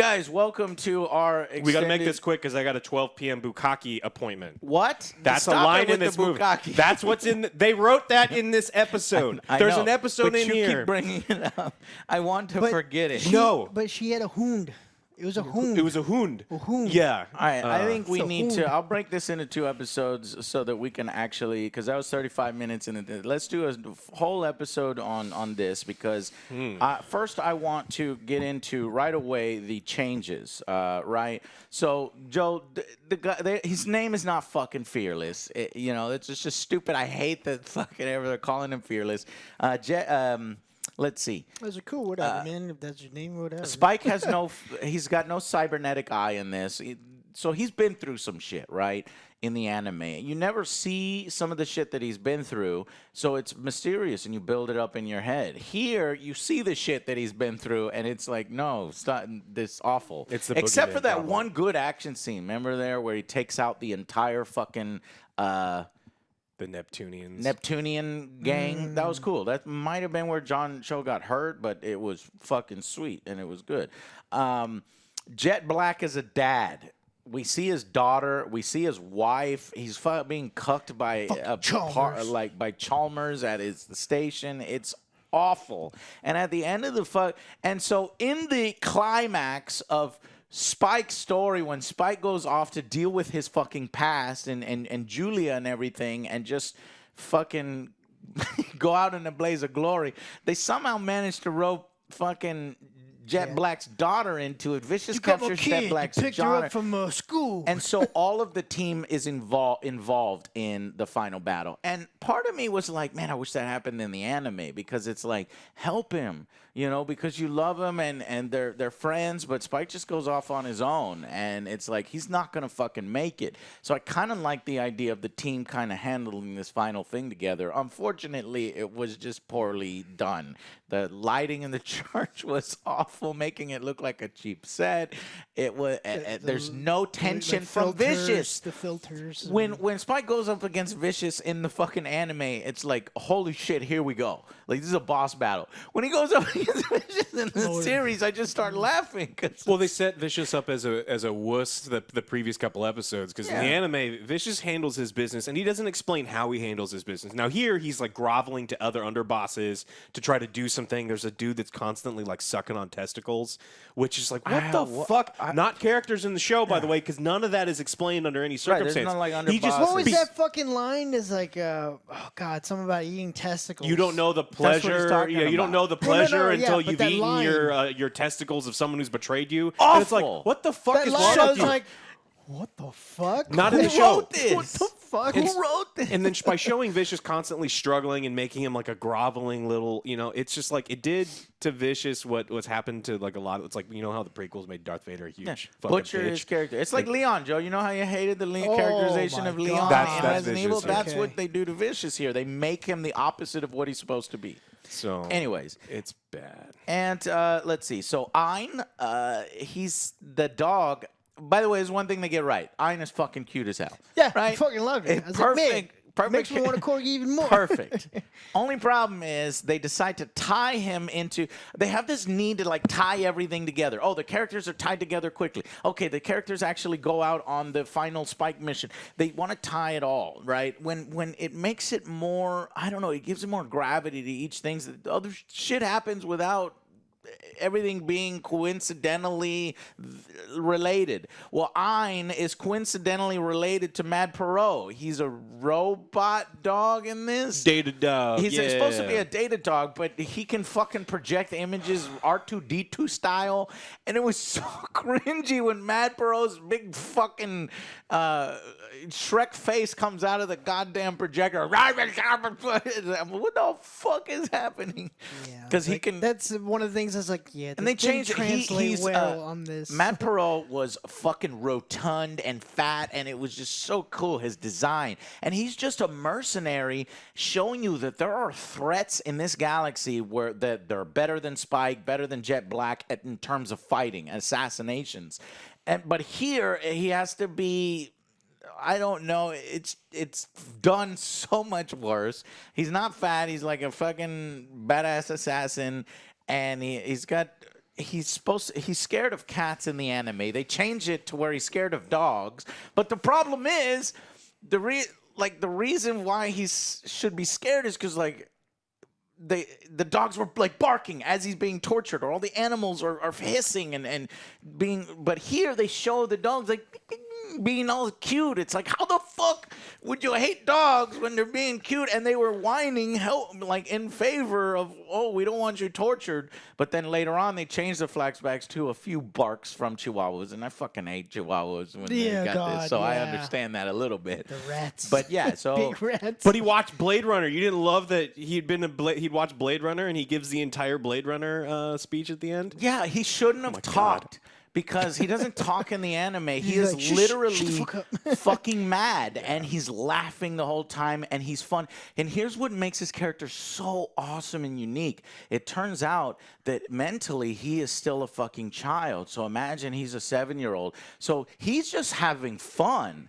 Guys, welcome to our extended... We got to make this quick because I got a 12 p.m. bukkake appointment. What? That's a line in this movie. That's what's in... They wrote that in this episode. There's an episode in here. But you keep bringing it up. I want to forget it. No. But she had a hound. It was a hound. It was a hound. A hound. Yeah. All right, I think we So need to... I'll break this into 2 episodes so that we can actually... Because that was 35 minutes in it. Let's do a whole episode on this because first I want to get into right away the changes, right? So, Joe, the guy, his name is not fucking Fearless. It's just stupid. I hate that fucking ever they're calling him Fearless. Let's see. Those are cool. Whatever, man. If that's your name, whatever. Spike has he's got no cybernetic eye in this. So he's been through some shit, right? In the anime. You never see some of the shit that he's been through, so it's mysterious and you build it up in your head. Here, you see the shit that he's been through and it's like, no, it's not this awful. It's the Except for that problem. one good action scene. Remember there where he takes out the entire fucking... The Neptunians. Neptunian gang. That was cool. That might have been where John Cho got hurt, but it was fucking sweet and it was good. Jet Black is a dad. We see his daughter. We see his wife. He's being cucked by by Chalmers at the station. It's awful. And at the end of the and so in the climax of Spike's story, when Spike goes off to deal with his fucking past and Julia and everything and just fucking go out in a blaze of glory, they somehow managed to rope fucking Jet Black's daughter into it. Vicious captures Jet Black's daughter. Picked her up from school. And so all of the team is involved in the final battle. And part of me was like, man, I wish that happened in the anime because it's like, help him, because you love him and they're friends, but Spike just goes off on his own. And it's like, he's not going to fucking make it. So I kind of like the idea of the team kind of handling this final thing together. Unfortunately, it was just poorly done. The lighting in the church was awful, making it look like a cheap set. It was there's no tension from Vicious. The filters. When Spike goes up against Vicious in the fucking anime, it's like, holy shit, here we go. Like, this is a boss battle. When he goes up against Vicious in the series, I just start laughing. Well, they set Vicious up as a wuss the previous couple episodes because in the anime, Vicious handles his business and he doesn't explain how he handles his business. Now here, he's like groveling to other underbosses to try to do something. There's a dude that's constantly like sucking on testicles, which is like, what the fuck? Not characters in the show, by the way, because none of that is explained under any circumstance. There's none like underbosses. What was that fucking line? Is like, oh god, something about eating testicles. You don't know the pleasure. You don't know the pleasure until you've eaten line. your testicles of someone who's betrayed you. Awful. And it's like, what the fuck That is line, wrong I with was you? like, what the fuck? Not in the Who show. wrote this? What the fuck? Who wrote this? And then by showing Vicious constantly struggling and making him like a groveling little, it's just like it did to Vicious what's happened to like a lot of, it's like, how the prequels made Darth Vader a huge fucking Butcher bitch. his character. It's like Leon, Joe. You know how you hated the characterization my of Leon God. in That's Resident Evil? Vicious, yeah. That's what they do to Vicious here. They make him the opposite of what he's supposed to be. So anyways, it's bad. And let's see. So Ein, he's the dog. By the way, there's one thing they get right. Ein is fucking cute as hell. Yeah, right? I fucking loved it. It's I was like, perfect. man, Perfect. Makes me want to corgi even more. Perfect. Only problem is they decide to tie him into... They have this need to, like, tie everything together. Oh, the characters are tied together quickly. Okay, the characters actually go out on the final Spike mission. They want to tie it all, right? When it makes it more... I don't know. It gives it more gravity to each thing. The other shit happens without everything being coincidentally related. Well, Ein is coincidentally related to Matt Perrault. He's a robot dog in this. Data dog. He's supposed to be a data dog, but he can fucking project images R2-D2 style. And it was so cringy when Matt Perrault's big fucking Shrek face comes out of the goddamn projector. What the fuck is happening? Because he can... That's one of the things that's like, yeah, and they changed it. Translate well on this. Matt Perrault was fucking rotund and fat, and it was just so cool, his design. And he's just a mercenary showing you that there are threats in this galaxy where that they're better than Spike, better than Jet Black in terms of fighting, assassinations. But here, he has to be... I don't know. It's done so much worse. He's not fat. He's like a fucking badass assassin. And he's got he's scared of cats in the anime. They change it to where he's scared of dogs. But the problem is the reason why he should be scared is because like the dogs were like barking as he's being tortured, or all the animals are hissing and being. But here they show the dogs like being all cute. It's like, how the fuck would you hate dogs when they're being cute? And they were whining like in favor of, oh, we don't want you tortured. But then later on they changed the flashbacks to a few barks from Chihuahuas, and I fucking hate Chihuahuas when they got this. So I understand that a little bit. The rats. But yeah, so Big rats. But he watched Blade Runner. You didn't love that he'd watched Blade Runner, and he gives the entire Blade Runner speech at the end? Yeah, he shouldn't have talked. Because he doesn't talk in the anime. He is like, literally fucking mad. And he's laughing the whole time. And he's fun. And here's what makes his character so awesome and unique. It turns out that mentally he is still a fucking child. So imagine he's a 7-year-old. So he's just having fun,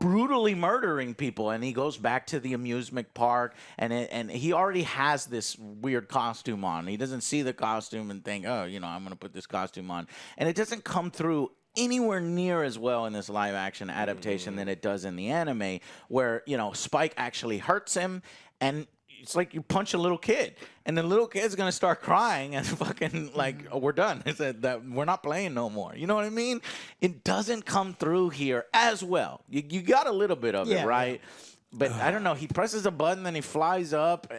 brutally murdering people, and he goes back to the amusement park, and he already has this weird costume on. He doesn't see the costume and think, oh, you know, I'm going to put this costume on. And it doesn't come through anywhere near as well in this live action adaptation than it does in the anime, where, you know, Spike actually hurts him, and it's like you punch a little kid, and the little kid's gonna start crying and fucking like, oh, we're done. It's that we're not playing no more. You know what I mean? It doesn't come through here as well. You got a little bit of it, right? But I don't know. He presses a button, then he flies up.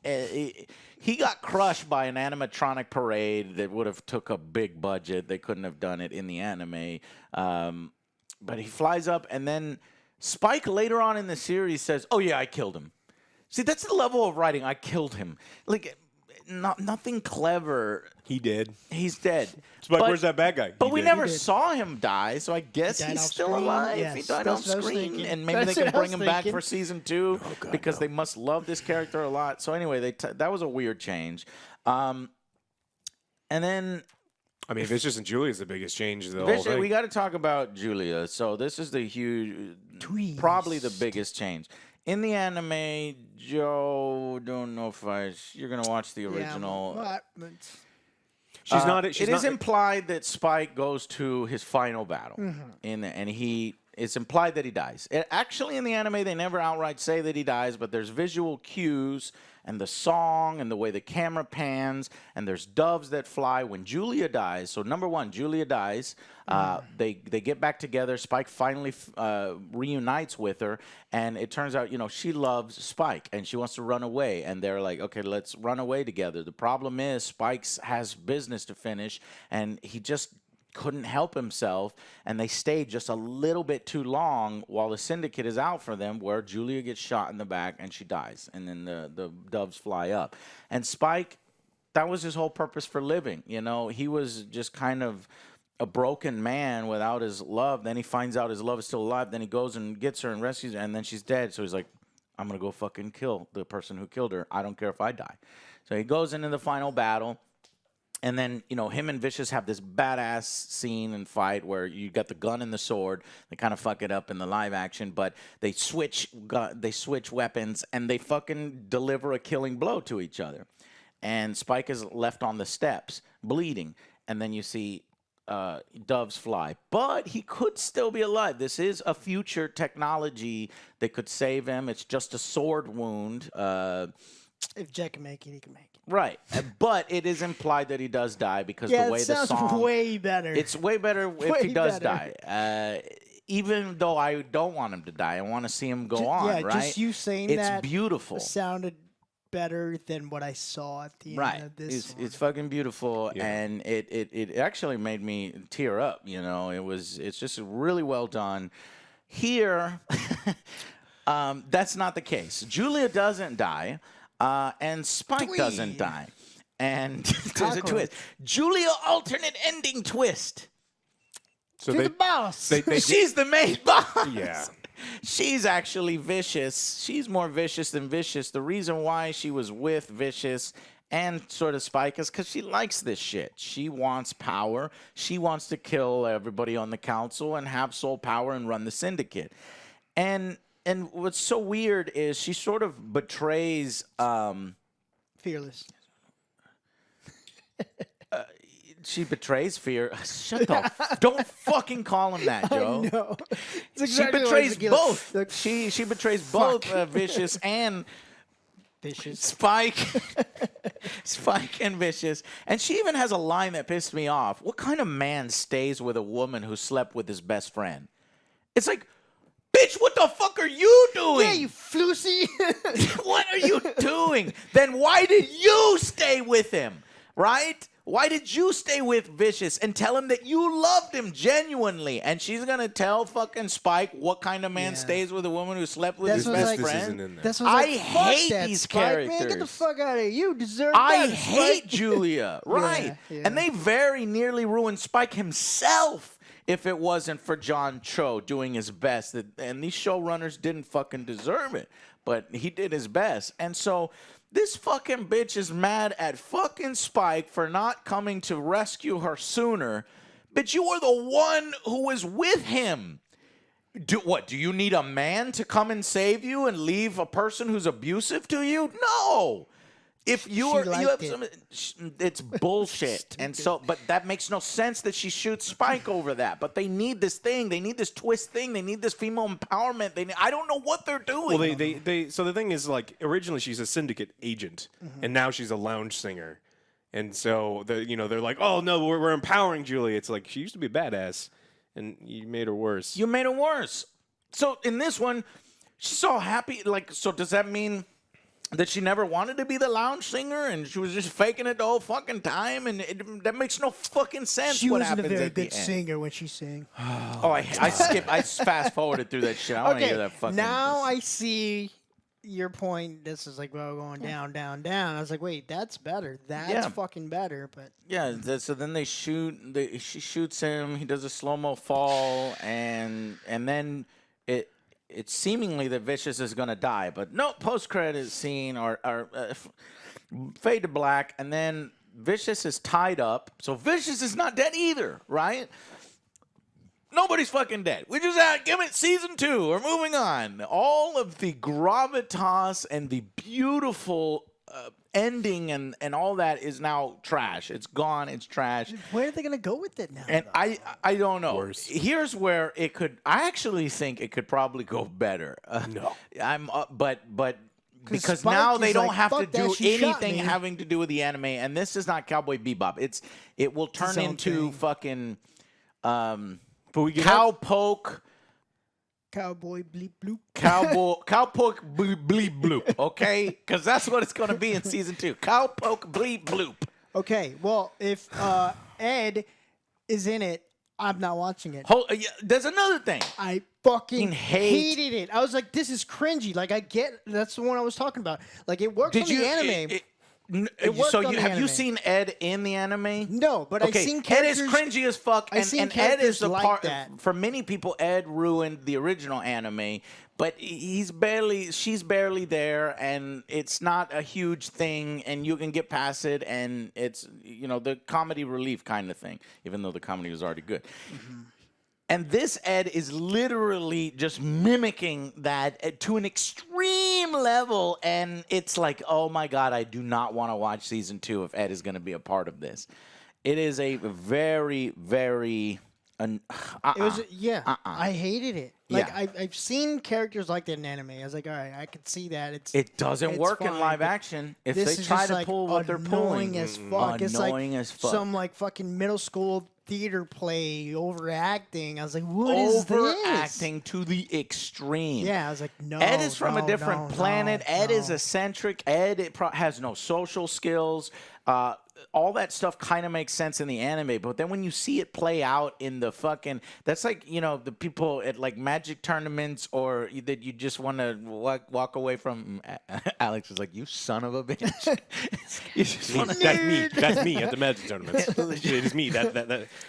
He got crushed by an animatronic parade that would have took a big budget. They couldn't have done it in the anime. But he flies up, and then Spike later on in the series says, oh yeah, I killed him. See, that's the level of writing. I killed him. Like, nothing clever. He did. He's dead. Spike, where's that bad guy? But we never saw him die, so I guess he's still screen. alive. Yes, he died that's off what I was screen, thinking. and maybe That's they can what I bring was him back thinking. for season 2 God, because they must love this character a lot. So anyway, that was a weird change. And then I mean, Vicious and Julia's the biggest change of the whole thing. we got to talk about Julia. So this is the probably the biggest change. In the anime, Joe, don't know if you're going to watch the original. She's not. It is implied that Spike goes to his final battle, and it's implied that he dies. Actually, in the anime, they never outright say that he dies, but there's visual cues and the song and the way the camera pans, and there's doves that fly when Julia dies. So number one, Julia dies. They get back together. Spike finally reunites with her, and it turns out, you know, she loves Spike and she wants to run away. And they're like, okay, let's run away together. The problem is Spike has business to finish, and he just couldn't help himself, and they stayed just a little bit too long while the Syndicate is out for them, where Julia gets shot in the back and she dies, and then the doves fly up. And Spike, that was his whole purpose for living. You know, he was just kind of a broken man without his love. Then he finds out his love is still alive. Then he goes and gets her and rescues her, and then she's dead. So he's like, I'm going to go fucking kill the person who killed her. I don't care if I die. So he goes into the final battle. And then, you know, him and Vicious have this badass scene and fight where you got the gun and the sword. They kind of fuck it up in the live action, but they switch weapons, and they fucking deliver a killing blow to each other. And Spike is left on the steps, bleeding. And then you see doves fly. But he could still be alive. This is a future technology that could save him. It's just a sword wound. If Jack can make it, he can make it. Right, but it is implied that he does die because Yeah, the way it the sounds song. way better. It's way better if he does die. Even though I don't want him to die, I want to see him go on. Yeah, right? just you saying it's that beautiful. sounded better than what I saw at the end of this. It's fucking beautiful, and it actually made me tear up. You know, it's just really well done. Here, that's not the case. Julia doesn't die. And Spike doesn't die. And there's a twist. Julia alternate ending twist. So she's the boss. She's the main boss. Yeah. She's actually vicious. She's more vicious than vicious. The reason why she was with Vicious and sort of Spike is because she likes this shit. She wants power. She wants to kill everybody on the council and have sole power and run the Syndicate. And what's so weird is she sort of betrays Fearless. She betrays fear. Shut the don't fucking call him that, Joe. No. She betrays both. She betrays both Vicious and Vicious. Spike. Spike and Vicious. And she even has a line that pissed me off. What kind of man stays with a woman who slept with his best friend? It's like, bitch, what the fuck are you doing? Yeah, you floosy. What are you doing? Then why did you stay with him? Right? Why did you stay with Vicious and tell him that you loved him genuinely? And she's gonna tell fucking Spike what kind of man stays with a woman who slept with his best friend? That's what I hate that, these Spike, characters. Man, get the fuck out of here. You deserve I better, hate Spike. Julia. Right. Yeah. And they very nearly ruined Spike himself if it wasn't for John Cho doing his best. And these showrunners didn't fucking deserve it. But he did his best. And so this fucking bitch is mad at fucking Spike for not coming to rescue her sooner. Bitch, you were the one who was with him. Do you need a man to come and save you and leave a person who's abusive to you? No. If it's bullshit. And so, but that makes no sense that she shoots Spike over that. But they need this thing. They need this twist thing. They need this female empowerment. I don't know what they're doing. Well, so the thing is, like, originally she's a Syndicate agent, and now she's a lounge singer. And so, they're like, oh, no, we're empowering Julie. It's like, she used to be a badass, and you made her worse. You made her worse. So in this one, she's so happy. Like, so does that mean that she never wanted to be the lounge singer and she was just faking it the whole fucking time? And that makes no fucking sense. She what wasn't a happens very at the good end. singer when she sang. I fast forwarded through that shit. I want to hear that fucking. Now I see your point. This is like, well, going down, down, down. I was like, wait, that's better. That's fucking better. But yeah, so then they shoot. She shoots him. He does a slow-mo fall, and then it's seemingly that Vicious is going to die. But no, post-credit scene or fade to black, and then Vicious is tied up. So Vicious is not dead either, right? Nobody's fucking dead. We just give it season 2. We're moving on. All of the gravitas and the beautiful ending and all that is now trash. It's gone. It's trash. Where are they going to go with it now? And though? I don't know. Worse. Here's where it could. I actually think it could probably go better. No. But because Spike now they is don't like, have to "Fuck that, do she shot anything me." having to do with the anime. And this is not Cowboy Bebop. It will turn its own into thing. fucking But we get cowpoke. Cowboy bleep bloop. Cowpoke bleep bloop, okay? Because that's what it's going to be in season 2. Cowpoke bleep bloop. Okay, well, if Ed is in it, I'm not watching it. There's another thing. I fucking hate- hated it. I was like, this is cringy. Like, I get that's the one I was talking about. Like, it works on the anime. So on the have you anime. seen Ed in the anime? No, but I've seen Ed characters. is cringy as fuck, I've seen and Ed is characters the like part. that. For many people, Ed ruined the original anime, but she's barely there, and it's not a huge thing, and you can get past it, and it's the comedy relief kind of thing, even though the comedy was already good. Mm-hmm. And this Ed is literally just mimicking that to an extreme level. And it's like, oh my God, I do not want to watch season 2 if Ed is going to be a part of this. It is a very, very... It was I hated it. Like I've seen characters like that in anime. I was like, all right, I could see that. It doesn't it's work in fine, live but action. If this they is try just, to like, pull what they're pulling, annoying as fuck. It's like annoying as fuck. some like fucking middle school theater play overacting. I was like, what is this? Overacting to the extreme. Yeah, I was like, no. Ed is from a different planet. Ed is no. eccentric. Ed has no social skills. All that stuff kind of makes sense in the anime, but then when you see it play out in the fucking, that's like, the people at like magic tournaments or that you just want to walk away from. Alex is like, you son of a bitch. You just wanna- That's me at the magic tournaments. It is me.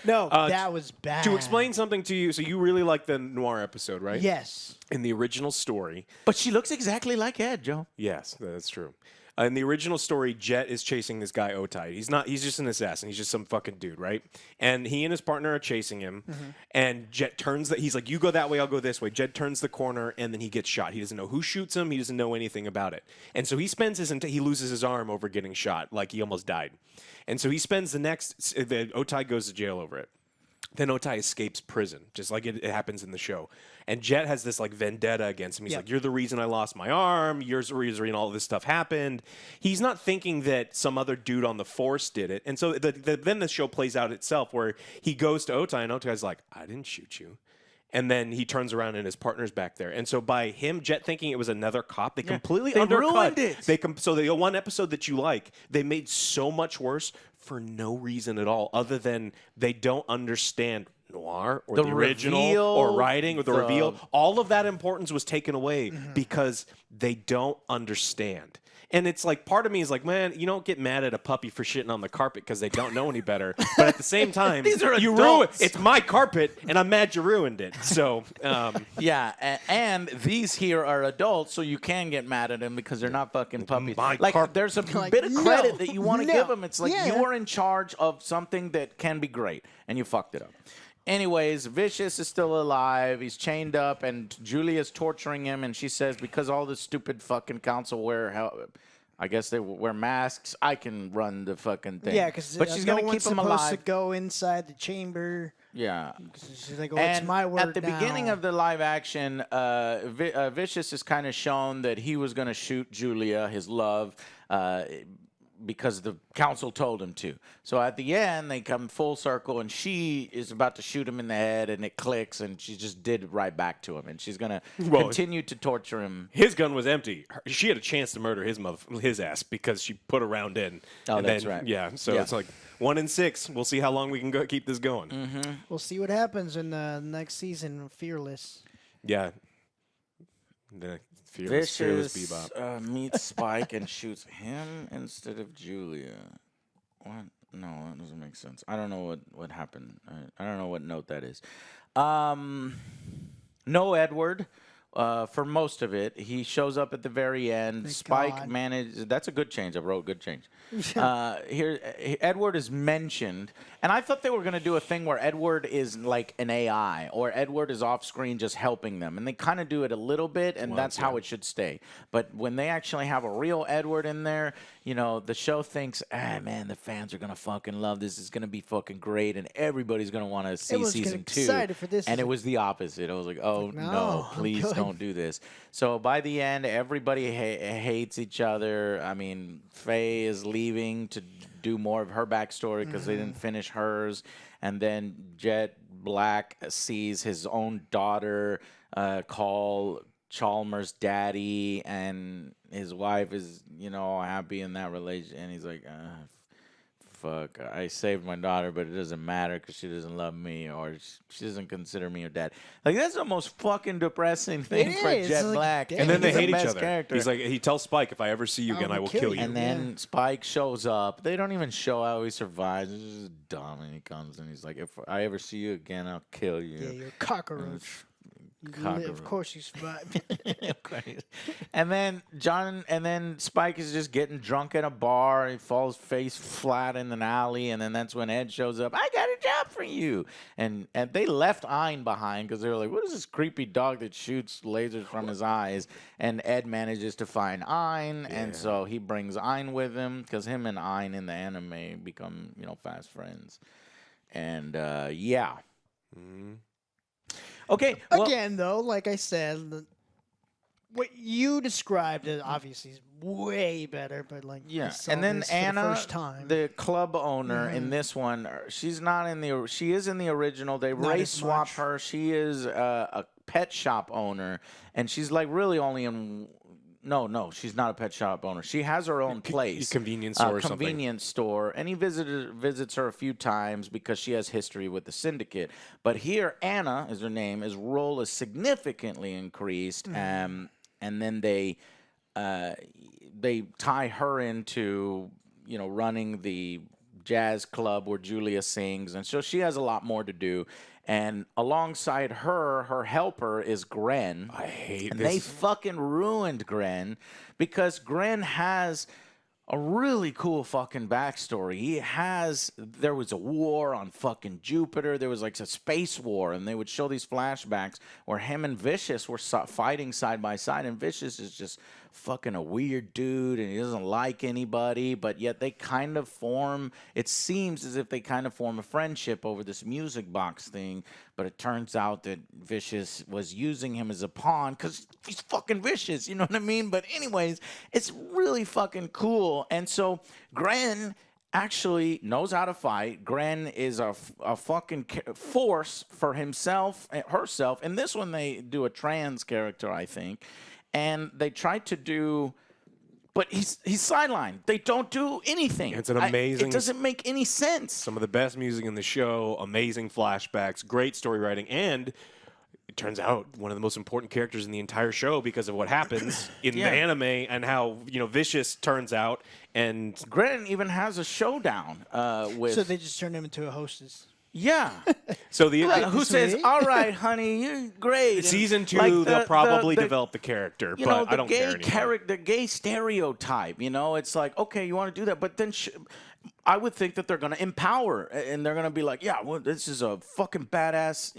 No, that was bad. To explain something to you, so you really like the Noir episode, right? Yes. In the original story. But she looks exactly like Ed, Joe. Yes, that's true. In the original story, Jet is chasing this guy Otai. He's just an assassin. He's just some fucking dude, right? And he and his partner are chasing him. And Jet he's like, you go that way, I'll go this way. Jet turns the corner, and then he gets shot. He doesn't know who shoots him. He doesn't know anything about it. And so he loses his arm over getting shot, like he almost died. And so he spends the Otai goes to jail over it. Then Otai escapes prison, just like it happens in the show. And Jet has this like vendetta against him. He's like, you're the reason I lost my arm. You're the reason all this stuff happened. He's not thinking that some other dude on the force did it. And so then the show plays out itself where he goes to Otai, and Otai's like, I didn't shoot you. And then he turns around and his partner's back there. And so by him, Jet thinking it was another cop, they completely undercut. Ruined it. So the one episode that you like, they made so much worse for no reason at all, other than they don't understand Noir or the original reveal, or writing or the reveal. All of that importance was taken away because they don't understand. And it's like, part of me is like, man, you don't get mad at a puppy for shitting on the carpet because they don't know any better. But at the same time, These are you adults. it's my carpet, and I'm mad you ruined it. So, Yeah, and these here are adults, so you can get mad at them because they're not fucking puppies. My Like, carpet. there's a Like, bit of no, credit that you want to no. give them. It's like Yeah. you are in charge of something that can be great, and you fucked it up. Anyways, Vicious is still alive. He's chained up, and Julia's torturing him, and she says, because all the stupid fucking council I guess they wear masks, I can run the fucking thing. Yeah, because but she's no gonna one's keep him supposed alive. to go inside the chamber. Yeah. She's like, oh, And it's my word at the now. beginning of the live action, Vicious is kind of shown that he was going to shoot Julia, his love, because the council told him to. So at the end, they come full circle, and she is about to shoot him in the head, and it clicks, and she just did it right back to him, and she's going to continue to torture him. his gun was empty. She had a chance to murder his ass because she put a round in. Oh, and that's then, right. Yeah, so Yeah. it's like 1 in 6. We'll see how long we can keep this going. We'll see what happens in the next season. Fearless. Yeah. The Fearless Vicious Bebop. meets Spike and shoots him instead of Julia. What? No, that doesn't make sense. I don't know what happened. I don't know what note that is. No Edward for most of it. He shows up at the very end. Thank Spike God. managed. That's a good change. I wrote good change. Here, Edward is mentioned, and I thought they were going to do a thing where Edward is like an AI, or Edward is off screen just helping them, and they kind of do it a little bit, and that's how it should stay. But when they actually have a real Edward in there, you know, the show thinks, man, the fans are going to fucking love this. It's going to be fucking great, and everybody's going to want to see Everyone's season 2. excited for this And it season. was the opposite. I was like, oh no, no, I'm please good. don't do this. So by the end, everybody hates each other. I mean, Faye is leaving to do more of her backstory because they didn't finish hers. And then Jet Black sees his own daughter call Chalmers daddy, and his wife is, you know, happy in that relationship. And he's like, fuck, I saved my daughter, but it doesn't matter because she doesn't love me, or she doesn't consider me her dad. Like, that's the most fucking depressing thing It for is. Jet Like, Black. damn. And then they He's the hate each best other. character. He's like, he tells Spike, if I ever see you again, I will kill you. And then Spike shows up. They don't even show how he survives. It's just dumb. And he comes and he's like, if I ever see you again, I'll kill you. Yeah, you're a cockroach. Of course you survived. And then Spike is just getting drunk at a bar. He falls face flat in an alley, and then that's when Ed shows up. I got a job for you. And they left Ein behind because they were like, what is this creepy dog that shoots lasers from his eyes? And Ed manages to find Ein, and so he brings Ein with him because him and Ein in the anime become, you know, fast friends. And yeah. Okay. Well, Again, though, like I said, what you described obviously is way better. But like, yeah, I saw and then this for Anna, the first time. the club owner in this one, she's not in the. She is in the original. They Not race as swap much. her. She is a pet shop owner, and she's like really only in. No, she's not a pet shop owner. She has her own place, convenience store or something. convenience store, and he visits her a few times because she has history with the Syndicate. But here, Anna is her name. His role is significantly increased, and then they tie her into, you know, running the jazz club where Julia sings, and so she has a lot more to do. And alongside her, her helper is Gren. I hate and this. they fucking ruined Gren because Gren has a really cool fucking backstory. There was a war on fucking Jupiter. There was like a space war, and they would show these flashbacks where him and Vicious were fighting side by side, and Vicious is just fucking a weird dude, and he doesn't like anybody, but yet they kind of it seems as if they kind of form a friendship over this music box thing, but it turns out that Vicious was using him as a pawn because he's fucking vicious, you know what I mean? But anyways, it's really fucking cool. And so Gren actually knows how to fight. Gren is a fucking force for herself. In this one, they do a trans character, I think. And they tried to do, but he's sidelined. They don't do anything. It's an amazing. It doesn't make any sense. Some of the best music in the show, amazing flashbacks, great story writing, and it turns out one of the most important characters in the entire show because of what happens in the anime and how Vicious turns out. And Gren even has a showdown with. So they just turned him into a hostess. Yeah. So who says, "All right, honey, you're great." Season 2, they'll probably develop the character, but I don't care anymore. The gay stereotype, it's like, okay, you want to do that, but then I would think that they're going to empower, and they're going to be like, yeah, well, this is a fucking badass,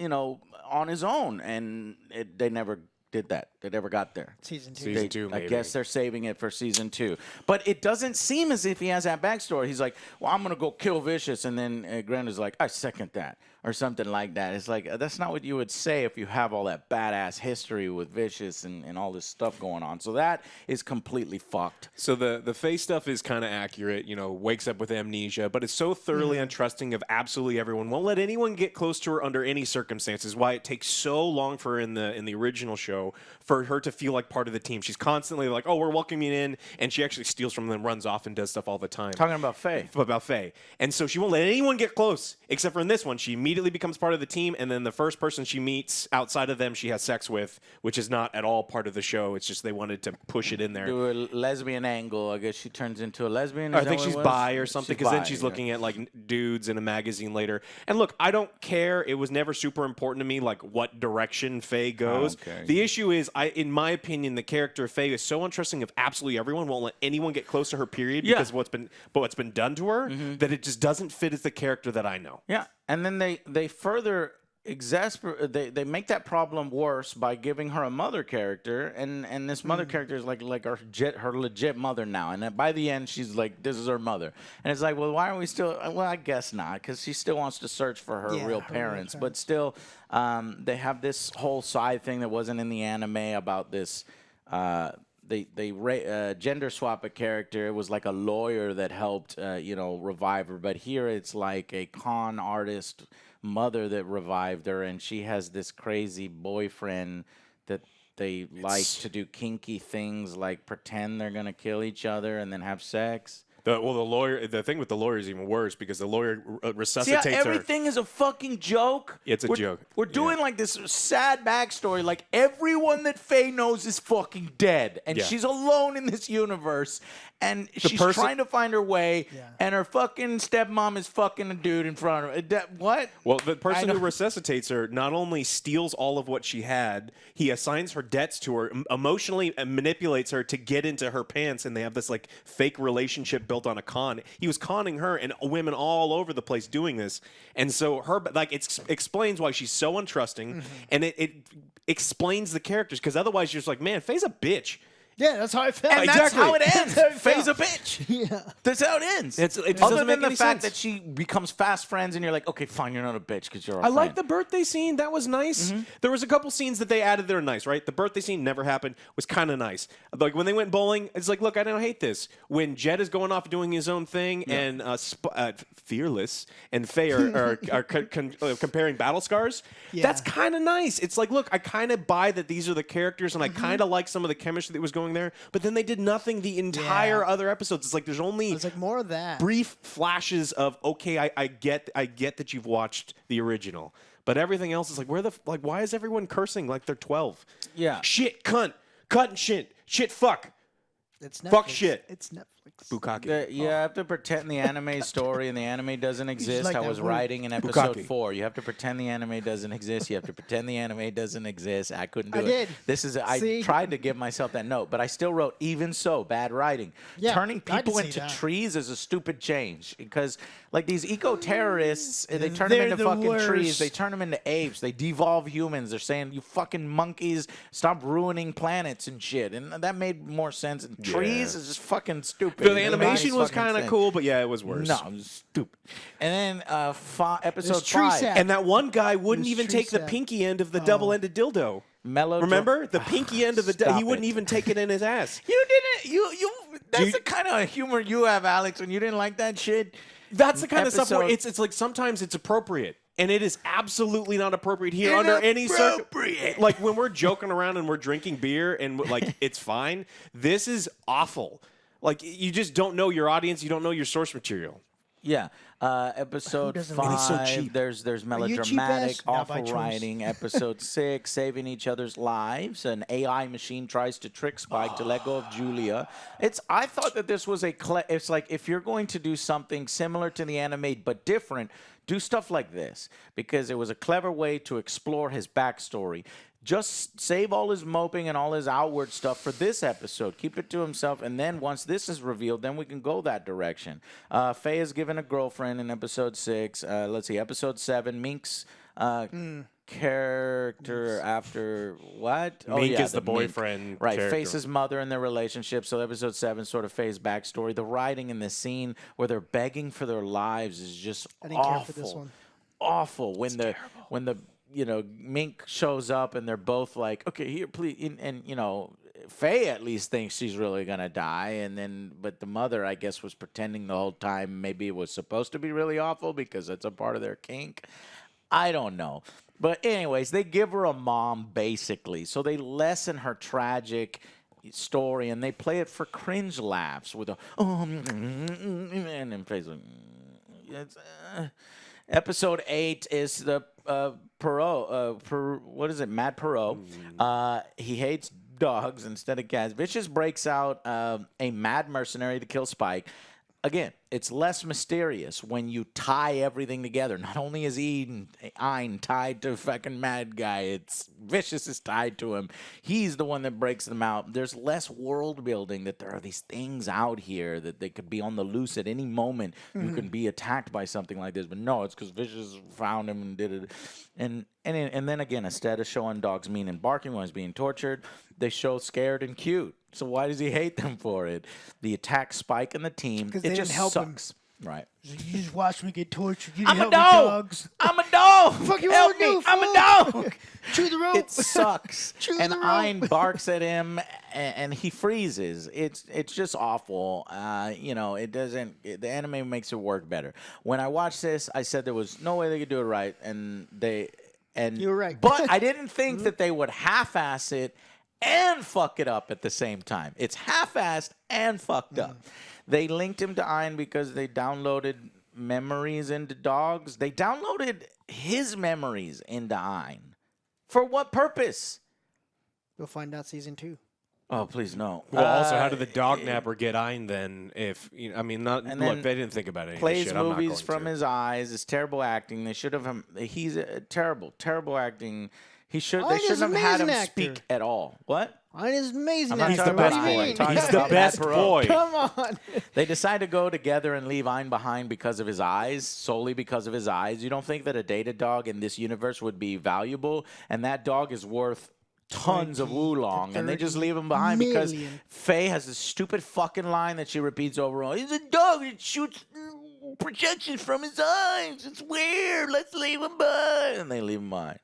on his own, and they never did that. They never got there. Season 2. Season 2, maybe. I guess they're saving it for season 2. But it doesn't seem as if he has that backstory. He's like, well, I'm going to go kill Vicious. And then Gren is like, I second that. Or something like that. It's like, that's not what you would say if you have all that badass history with Vicious and all this stuff going on. So that is completely fucked. So the Faye stuff is kind of accurate, wakes up with amnesia, but it's so thoroughly untrusting of absolutely everyone. Won't let anyone get close to her under any circumstances. Why it takes so long for her in the original show for her to feel like part of the team. She's constantly like, oh, we're welcoming you in, and she actually steals from them, runs off, and does stuff all the time. Talking about Faye. About Faye. And so she won't let anyone get close, except for in this one. She immediately becomes part of the team, and then the first person she meets outside of them she has sex with, which is not at all part of the show. It's just they wanted to push it in there. Do a lesbian angle. I guess she turns into a lesbian. I think she's bi or something, because then she's looking at like dudes in a magazine later. And look, I don't care. It was never super important to me like what direction Faye goes. The issue is, in my opinion, the character Faye is so untrusting of absolutely everyone. Won't let anyone get close to her. Period. Because of what's been done to her, that it just doesn't fit as the character that I know. Yeah, and then they further they make that problem worse by giving her a mother character, and this mother character is like her legit mother now, and then by the end she's like, this is her mother, and it's like, well, why are we still? Well, I guess not, because she still wants to search for her real parents, but still, they have this whole side thing that wasn't in the anime about this. They gender swap a character. It was like a lawyer that helped revive her, but here it's like a con artist mother that revived her, and she has this crazy boyfriend that they like to do kinky things, like pretend they're gonna kill each other and then have sex. The thing with the lawyer is even worse, because the lawyer resuscitates her. Everything is a fucking joke. It's a joke. We're doing like this sad backstory. Like everyone that Faye knows is fucking dead, and she's alone in this universe. And she's trying to find her way, and her fucking stepmom is fucking a dude in front of her. What? Well, the person who resuscitates her not only steals all of what she had, he assigns her debts to her, emotionally manipulates her to get into her pants, and they have this like fake relationship built on a con. He was conning her and women all over the place doing this, and so it explains why she's so untrusting, and it explains the characters, because otherwise you're just like, man, Faye's a bitch. Yeah, that's how I felt. And that's how it ends. Faye's a bitch. Yeah. That's how it ends. Other than the fact that she becomes fast friends, and you're like, okay, fine, you're not a bitch because you're a friend. like the birthday scene. That was nice. There was a couple scenes that they added that are nice, right? The birthday scene never happened. Was kind of nice. Like when they went bowling, it's like, look, I don't hate this. When Jed is going off doing his own thing, and Fearless and Faye are comparing battle scars, that's kind of nice. It's like, look, I kind of buy that these are the characters, and I kind of like some of the chemistry that was going there, but then they did nothing the entire other episodes. It's like there's only it's like more of that brief flashes of, okay, I get that you've watched the original, but everything else is like, why is everyone cursing like they're 12? Yeah. Shit, cunt, and shit, fuck. It's Netflix. Fuck shit. It's Netflix. Netflix. Bukkake. You have to pretend the anime story and the anime doesn't exist. like I that was word. writing in episode Bukkake. 4. You have to pretend the anime doesn't exist. You have to pretend the anime doesn't exist. I couldn't do I it. did. I See? tried to give myself that note, but I still wrote, even so, bad writing. Yeah, Turning I can people see into that. trees is a stupid change because, like, these eco-terrorists, they turn them They're into the fucking trees. worst. They turn them into apes. They devolve humans. They're saying, you fucking monkeys, stop ruining planets and shit. And that made more sense. And trees is just fucking stupid. The It doesn't animation make was fucking kind of sense. cool, but yeah, it was worse. No, it was stupid. And then episode There's tree 5. sap. And that one guy wouldn't It was even tree take the sap. pinky end of the double-ended dildo. Remember? The pinky end of the Stop he wouldn't it. even take it in his ass. You didn't. You. That's You- the kind of humor you have, Alex. And you didn't like that shit. That's the kind of stuff where Episode- it's like sometimes it's appropriate. And it is absolutely not appropriate here under any Inappropriate. Like when we're joking around and we're drinking beer and like it's fine. This is awful. Like you just don't know your audience. You don't know your source material. Yeah. Episode doesn't 5. like He's so cheap. There's you cheap melodramatic, ass? Not by awful choice. writing. Episode 6. Saving each other's lives. An AI machine tries to trick Spike to let go of Julia. I thought that this was it's like if you're going to do something similar to the anime but different, do stuff like this because it was a clever way to explore his backstory. Just save all his moping and all his outward stuff for this episode. Keep it to himself, and then once this is revealed, then we can go that direction. Faye is given a girlfriend in episode 6. Let's see, episode 7. Mink's character after what? Mink is the Mink. boyfriend Right, character. Face's mother and their relationship. So episode 7 sort of Faye's backstory. The writing in this scene where they're begging for their lives is just I didn't awful. care for this one. Awful when the Mink shows up and they're both like, okay, here, please, and Faye at least thinks she's really gonna die, but the mother, I guess, was pretending the whole time. Maybe it was supposed to be really awful because it's a part of their kink. I don't know. But anyways, they give her a mom basically, so they lessen her tragic story and they play it for cringe laughs with and then Faye's like, Episode 8 is the Perrault. What is it? Matt Perrault. He hates dogs instead of cats. Vicious breaks out a mad mercenary to kill Spike. Again, it's less mysterious when you tie everything together. Not only is Ein tied to fucking mad guy, it's Vicious is tied to him. He's the one that breaks them out. There's less world building that there are these things out here that they could be on the loose at any moment. You can be attacked by something like this, but no, it's because Vicious found him and did it. And then again, instead of showing dogs mean and barking when he's being tortured, they show scared and cute. So why does he hate them for it? The attack Spike and the team. 'Cause It they just didn't help him. sucks. Right. You just watched me get tortured. You I'm didn't a help me, dog. dogs. I'm a dog. Fuck you Help wanna do, me. I'm a fool? dog. Chew the rope. It sucks. Chew And the rope. Ein barks at him, and he freezes. It's just awful. It doesn't. The anime makes it work better. When I watched this, I said there was no way they could do it right, and You were right. But I didn't think that they would half-ass it and fuck it up at the same time. It's half-assed and fucked up. They linked him to Ein because they downloaded memories into dogs. They downloaded his memories into Ein. For what purpose? You'll find out season 2. Oh, please no. Well, also, how did the dog napper get Ein then? If not, And look, then they didn't think about any of this plays shit. I'm not movies going from to. his eyes. It's terrible acting. They should have. He's terrible acting. They Ein shouldn't is have an had him amazing actor. speak at all. What? Ein is amazing. I'm not He's actor. the talking What best do you about boy. Ein. mean? Talking He's about the Matt best Perrault. boy. Come on. They decide to go together and leave Ein behind because of his eyes, solely because of his eyes. You don't think that a data dog in this universe would be valuable? And that dog is worth tons of 20 to oolong, and they just 30 leave him behind because million. Faye has this stupid fucking line that she repeats over and over. He's a dog that shoots projections from his eyes. It's weird. Let's leave him behind. And they leave him behind.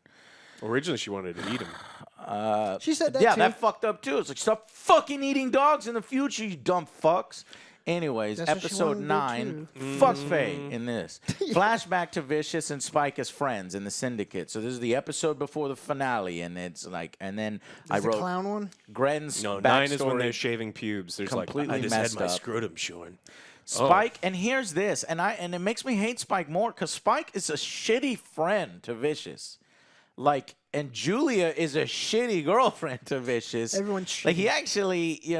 Originally, she wanted to eat him. She said that Yeah, too. that fucked up too. It's like, stop fucking eating dogs in the future, you dumb fucks. Anyways, That's what she episode wanted 9 to do, fucks Faye in this. Flashback to Vicious and Spike as friends in the Syndicate. So this is the episode before the finale, and it's like, and then I Is the wrote clown one? Gren's No, backstory. 9 is when they're shaving pubes. There's like, Completely I just had messed my up. scrotum showing. Spike, and here's this, and it makes me hate Spike more because Spike is a shitty friend to Vicious. Like, and Julia is a shitty girlfriend to Vicious. Everyone's like he shitty. actually,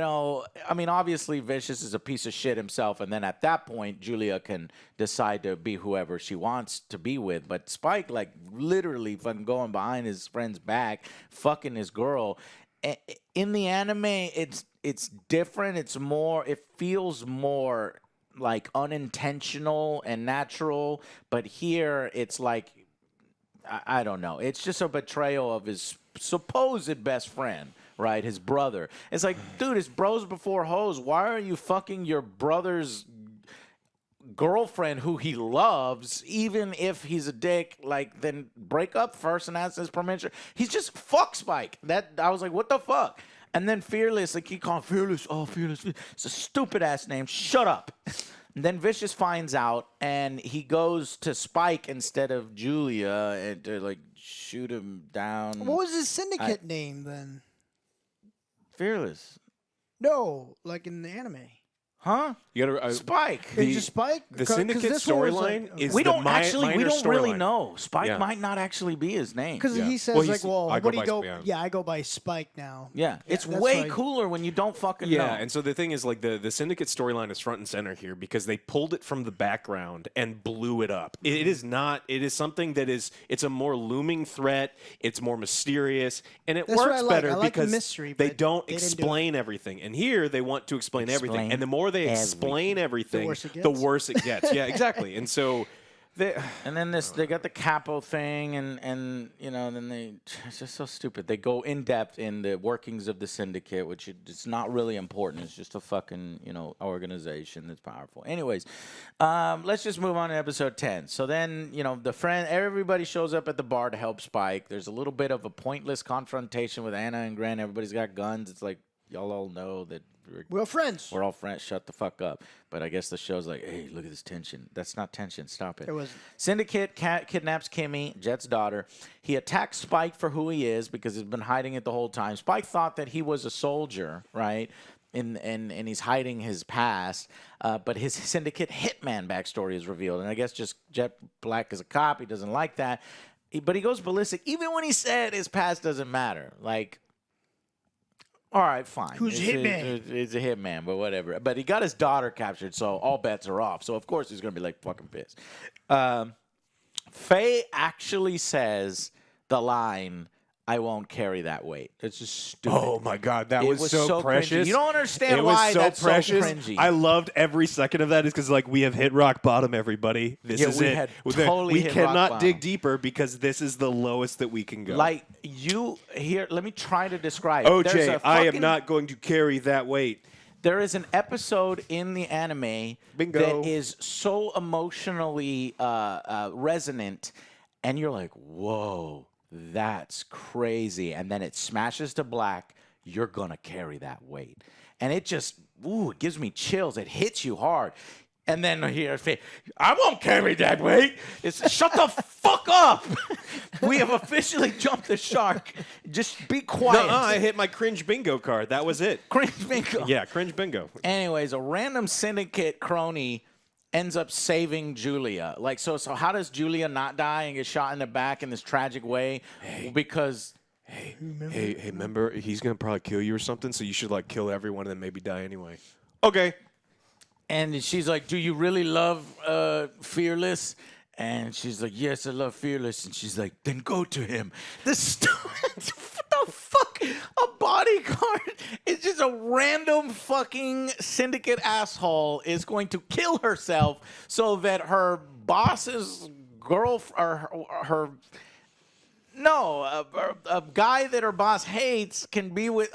I mean, obviously Vicious is a piece of shit himself, and then at that point, Julia can decide to be whoever she wants to be with. But Spike, like, literally fucking going behind his friend's back, fucking his girl. In the anime, it's different. It feels more like unintentional and natural, but here it's like, I don't know. It's just a betrayal of his supposed best friend, right? His brother. It's like, dude, it's bros before hoes. Why are you fucking your brother's girlfriend who he loves, even if he's a dick? Like, then break up first and ask his permission. He's just fuck Spike. I was like, what the fuck? And then Fearless, like, he called Fearless. Oh, Fearless. It's a stupid ass name. Shut up. And then Vicious finds out, and he goes to Spike instead of Julia, and to like shoot him down. What was his syndicate name then? Fearless. No, like in the anime. Huh? You gotta Spike. Is it Spike? The 'Cause Syndicate this one was storyline like- is We the don't actually. We minor don't really storyline. know. Spike Yeah. might not actually be his name. Because Yeah. he says Well, like, well, I what go do you by go? Spike. Yeah, I go by Spike now. Yeah, it's that's way right. cooler when you don't fucking know. Yeah, and so the thing is, like, the Syndicate storyline is front and center here because they pulled it from the background and blew it up. It is not. It is something that is. It's a more looming threat. It's more mysterious, and it That's what I works like. better I like the because mystery, they but don't they didn't do it. explain everything. And here they want to explain everything, and the more they explain everything, worse it the gets. worse it gets. Yeah, exactly. And so. And then they got the capo thing, and then it's just so stupid. They go in depth in the workings of the Syndicate, which it's not really important. It's just a fucking organization that's powerful. Anyways, let's just move on to episode 10. So then everybody shows up at the bar to help Spike. There's a little bit of a pointless confrontation with Anna and Gren. Everybody's got guns. It's like, y'all all know that We're friends. we're all friends. Shut the fuck up. But I guess the show's like, hey, look at this tension. That's not tension. Stop it. It wasn't. Syndicate kidnaps Kimmy, Jet's daughter. He attacks Spike for who he is because he's been hiding it the whole time. Spike thought that he was a soldier, right? And he's hiding his past. But his Syndicate hitman backstory is revealed. And I guess just Jet Black is a cop. He doesn't like that. But he goes ballistic. Even when he said his past doesn't matter. Like, all right, fine. Who's a hitman? It's a hitman, but whatever. But he got his daughter captured, so all bets are off. So, of course, he's going to be, like, fucking pissed. Faye actually says the line, I won't carry that weight. It's just stupid. Oh my God, that It was so cringy. precious. You don't understand it why was so that's precious. so cringy. I loved every second of that. Is because like we have hit rock bottom, everybody. This Yeah, is we it. had We totally hit rock cannot bottom. dig deeper because this is the lowest that we can go. Like, let me try to describe. There's OJ, a I am fucking- not going to carry that weight. There is an episode in the anime Bingo. that is so emotionally resonant, and you're like, whoa, that's crazy. And then it smashes to black. You're going to carry that weight. And it just, it gives me chills. It hits you hard. And then here, I won't carry that weight. Shut the fuck up. We have officially jumped the shark. Just be quiet. No, I hit my cringe bingo card. That was it. Cringe bingo. Yeah, cringe bingo. Anyways, a random Syndicate crony ends up saving Julia. Like, so how does Julia not die and get shot in the back in this tragic way? Because Hey, remember, he's going to probably kill you or something, so you should, like, kill everyone and then maybe die anyway. Okay. and she's like, "Do you really love Fearless?" And she's like, "Yes, I love Fearless." And she's like, "Then go to him." What the fuck? A bodyguard is just a random fucking Syndicate asshole is going to kill herself so that her boss's girlfriend, or a guy that her boss hates can be with.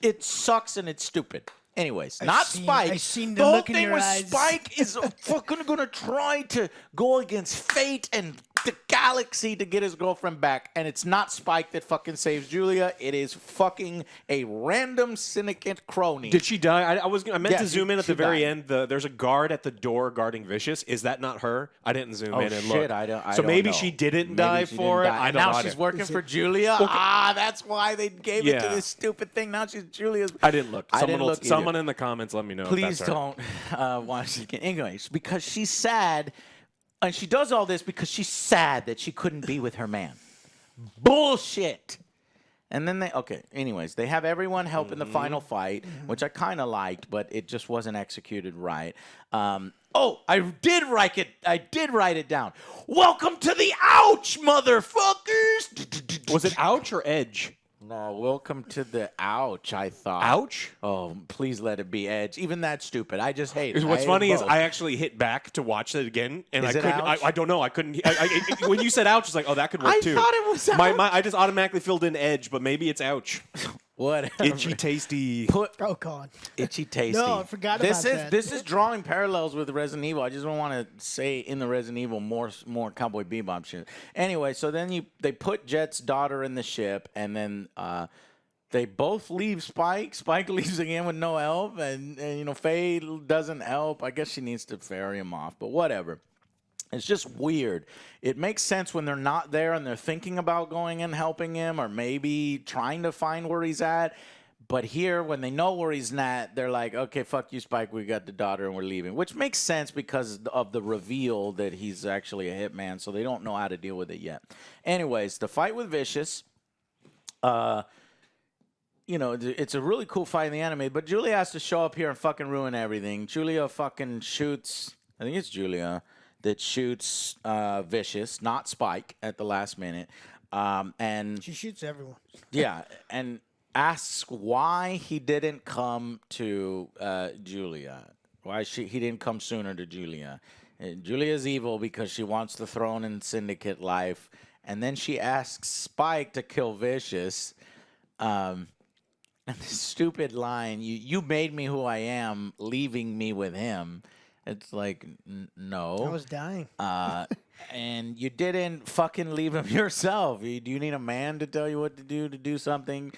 It sucks and it's stupid. Anyways, Spike. I seen the the whole look in thing your with eyes. Spike is fucking gonna try to go against fate and the galaxy to get his girlfriend back, and it's not Spike that fucking saves Julia. It is fucking a random Syndicate crony. Did she die? I meant Yeah, to zoom in at she the very died. end. There's a guard at the door guarding Vicious. Is that not her? I didn't zoom in and shit, look. I don't So maybe know. she didn't Maybe die she for didn't it. die. I don't know. Now she's working for Julia. That's why they gave it to Yeah. this stupid thing. Now she's Julia's. I didn't look. I Someone, didn't look either. someone in the comments, let me know. Please if that's her. don't watch it again. Anyways, because she's sad, and she does all this because she's sad that she couldn't be with her man. Bullshit. And then anyways, they have everyone help in the final fight, which I kind of liked, but it just wasn't executed right. I did write it down. Welcome to the ouch, motherfuckers. Was it ouch or edge? No, welcome to the ouch, I thought. Ouch? Oh, please let it be edge. Even that's stupid. I just hate it. What's funny is I actually hit back to watch it again, and Is I it couldn't. ouch? I don't know. I couldn't. When you said ouch, it's like, oh, that could work too. I thought it was ouch. I just automatically filled in edge, but maybe it's ouch. Whatever. Itchy, tasty. Oh God. Itchy tasty. No, I forgot about that. This is drawing parallels with Resident Evil. I just don't want to say in the Resident Evil more Cowboy Bebop shit. Anyway, so then they put Jet's daughter in the ship, and then they both leave Spike. Spike leaves again with no help, and Faye doesn't help. I guess she needs to ferry him off, but whatever. It's just weird. It makes sense when they're not there and they're thinking about going and helping him or maybe trying to find where he's at. But here, when they know where he's at, they're like, okay, fuck you, Spike. We got the daughter and we're leaving. Which makes sense because of the reveal that he's actually a hitman, so they don't know how to deal with it yet. Anyways, the fight with Vicious, it's a really cool fight in the anime, but Julia has to show up here and fucking ruin everything. Julia fucking shoots, I think it's Julia, that shoots Vicious, not Spike, at the last minute. And She shoots everyone. yeah, and asks why he didn't come to Julia. Why he didn't come sooner to Julia. And Julia's evil because she wants the throne and Syndicate life. And then she asks Spike to kill Vicious. And the stupid line, you made me who I am, leaving me with him. It's like, no. I was dying. And you didn't fucking leave him yourself. Do you need a man to tell you what to do something?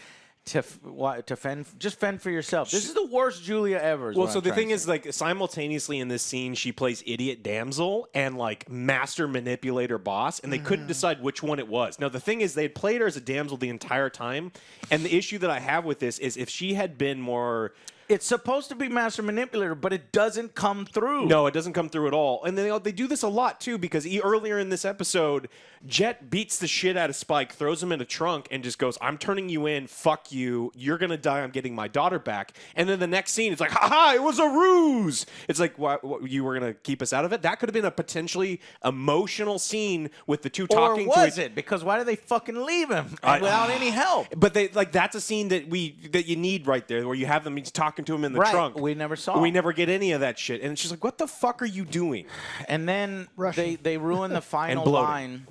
To fend, just fend for yourself. This is the worst Julia ever. Well, so the thing is, like, simultaneously in this scene, she plays idiot damsel and like master manipulator boss, and they couldn't decide which one it was. Now, the thing is, they had played her as a damsel the entire time, and the issue that I have with this is if she had been more. It's supposed to be master manipulator, but it doesn't come through. No, it doesn't come through at all. And they do this a lot, too, because earlier in this episode, Jet beats the shit out of Spike, throws him in a trunk, and just goes, I'm turning you in, fuck you, you're going to die, I'm getting my daughter back. And then the next scene, it's like, ha-ha, it was a ruse. It's like, what, you were going to keep us out of it? That could have been a potentially emotional scene with the two talking. Or was it? Because why did they fucking leave him without any help? But that's a scene that you need right there, where you have them talking to him in the trunk. We never saw. We never get any of that shit. And she's like, what the fuck are you doing? And then they ruin the final line.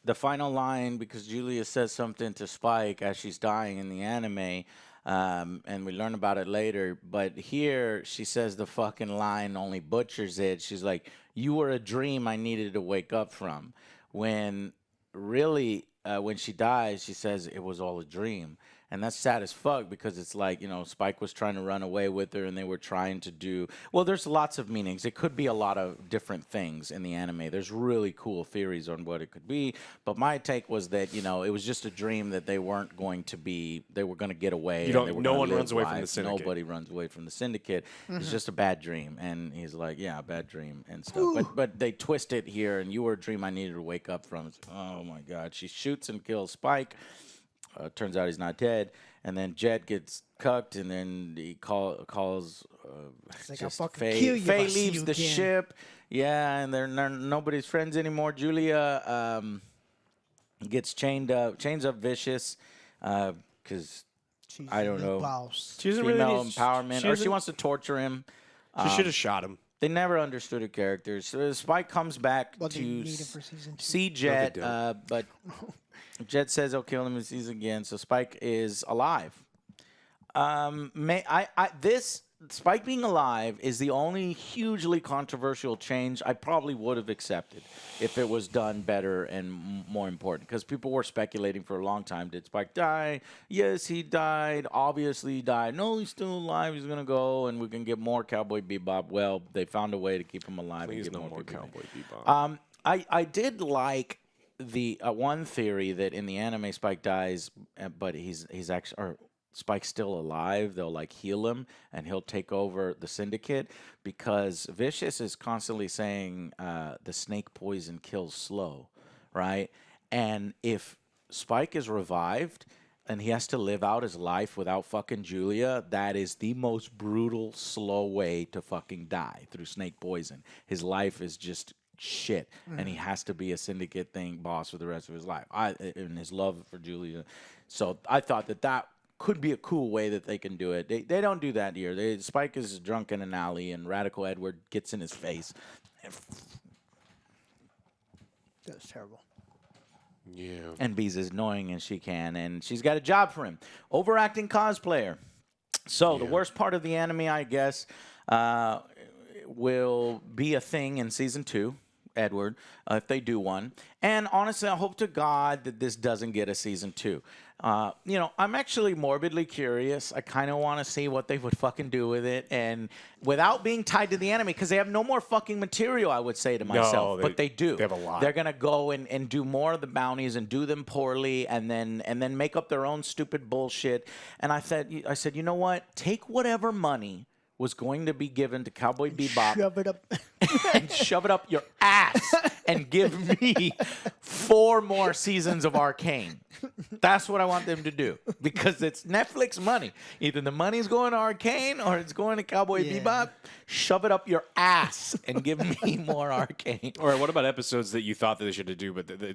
The final line because Julia says something to Spike as she's dying in the anime. And we learn about it later. But here she says the fucking line, only butchers it. She's like, you were a dream I needed to wake up from. When really, when she dies, she says it was all a dream. And that's sad as fuck because it's like, Spike was trying to run away with her and they were trying to do... Well, there's lots of meanings. It could be a lot of different things in the anime. There's really cool theories on what it could be. But my take was that, it was just a dream that they weren't going to be... They were going to get away. No one runs away from the Syndicate. Nobody runs away from the Syndicate. It's just a bad dream. And he's like, yeah, a bad dream and stuff. But they twist it here and you were a dream I needed to wake up from. It's, oh, my God. She shoots and kills Spike. Turns out he's not dead, and then Jet gets cucked, and then he calls. Like, I'll fucking Faye. kill you. Faye leaves the ship. Yeah, and they're nobody's friends anymore. Julia gets chains up Vicious because I don't know. Boss. She doesn't female really, empowerment, or she wants to torture him. She should have shot him. They never understood her characters. So Spike comes back to see Jet, but Jet says, "Okay, let me see this again." So Spike is alive. This Spike being alive is the only hugely controversial change I probably would have accepted if it was done better and more important. Because people were speculating for a long time. Did Spike die? Yes, he died. Obviously, he died. No, he's still alive. He's going to go, and we can get more Cowboy Bebop. Well, they found a way to keep him alive. Please and get no more people. Cowboy Bebop. I did like the one theory that in the anime Spike dies, but he's actually... Or, Spike's still alive. They'll like heal him and he'll take over the Syndicate because Vicious is constantly saying the snake poison kills slow, right? And if Spike is revived and he has to live out his life without fucking Julia, that is the most brutal, slow way to fucking die, through snake poison. His life is just shit, and he has to be a Syndicate thing boss for the rest of his life. And his love for Julia. So I thought that could be a cool way that they can do it. They don't do that here. Spike is drunk in an alley, and Radical Edward gets in his face. That's terrible. Yeah. And B's as annoying as she can, and she's got a job for him. Overacting cosplayer. So the worst part of the anime, I guess, will be a thing in season 2, Edward, if they do one. And honestly, I hope to God that this doesn't get a season 2. I'm actually morbidly curious. I kind of want to see what they would fucking do with it, and without being tied to the anime, because they have no more fucking material, I would say to myself. But they do. They have a lot. They're gonna go and do more of the bounties and do them poorly, and then make up their own stupid bullshit. And I said, you know what? Take whatever money was going to be given to Cowboy Bebop, Shove it up. and shove it up your ass and give me 4 more seasons of Arcane. That's what I want them to do, because it's Netflix money. Either the money's going to Arcane or it's going to Cowboy Bebop. Shove it up your ass and give me more Arcane. All right, what about episodes that you thought that they should do, but they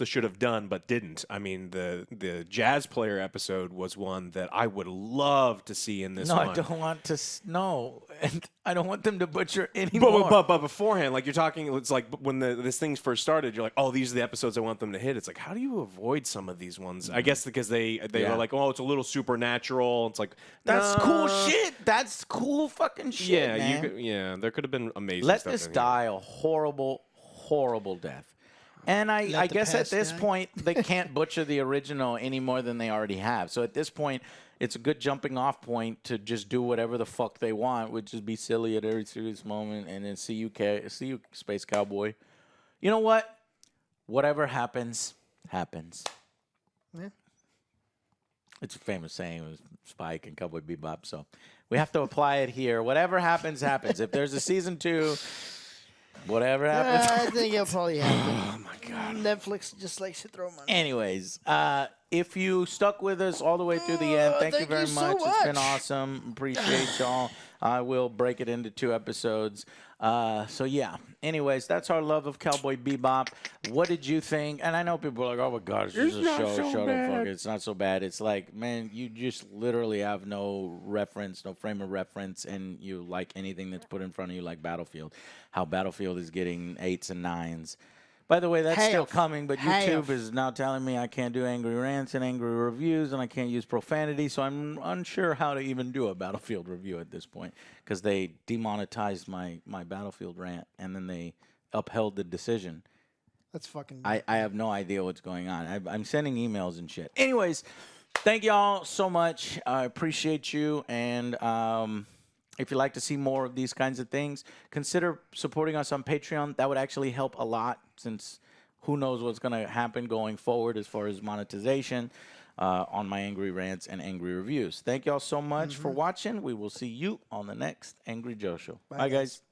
should have done, but didn't? I mean, the jazz player episode was one that I would love to see in this one. No, I don't want to. No, and I don't want them to butcher anymore. But beforehand, like you're talking, it's like when this thing first started, you're like, oh, these are the episodes I want them to hit. It's like, how do you avoid some of these ones? I guess because they were like, oh, it's a little supernatural. It's like, that's cool shit. That's cool fucking shit. Yeah, there could have been amazing Let stuff this in die a horrible, horrible death. And I guess at this point, they can't butcher the original any more than they already have. So at this point, it's a good jumping off point to just do whatever the fuck they want, which is be silly at every serious moment, and then see you, Space Cowboy. You know what? Whatever happens, happens. Yeah. It's a famous saying with Spike and Cowboy Bebop, so we have to apply it here. Whatever happens, happens. If there's a season 2, whatever happens. I think it'll probably happen. Oh my God. Netflix just likes to throw money. Anyways, if you stuck with us all the way through the end, thank you very much. It's been awesome. Appreciate y'all. I will break it into 2 episodes. So yeah. Anyways, that's our love of Cowboy Bebop. What did you think? And I know people are like, oh my God, it's just a show. Shut up, fuck it. It's not so bad. It's like, man, you just literally have no reference, no frame of reference, and you like anything that's put in front of you, like Battlefield. How Battlefield is getting 8s and 9s. By the way, that's still coming, but YouTube is now telling me I can't do angry rants and angry reviews, and I can't use profanity, so I'm unsure how to even do a Battlefield review at this point, because they demonetized my Battlefield rant, and then they upheld the decision. That's fucking... I have no idea what's going on. I'm sending emails and shit. Anyways, thank y'all so much. I appreciate you, and... if you'd like to see more of these kinds of things, consider supporting us on Patreon. That would actually help a lot, since who knows what's going to happen going forward as far as monetization on my angry rants and angry reviews. Thank y'all so much for watching. We will see you on the next Angry Joe Show. Bye guys.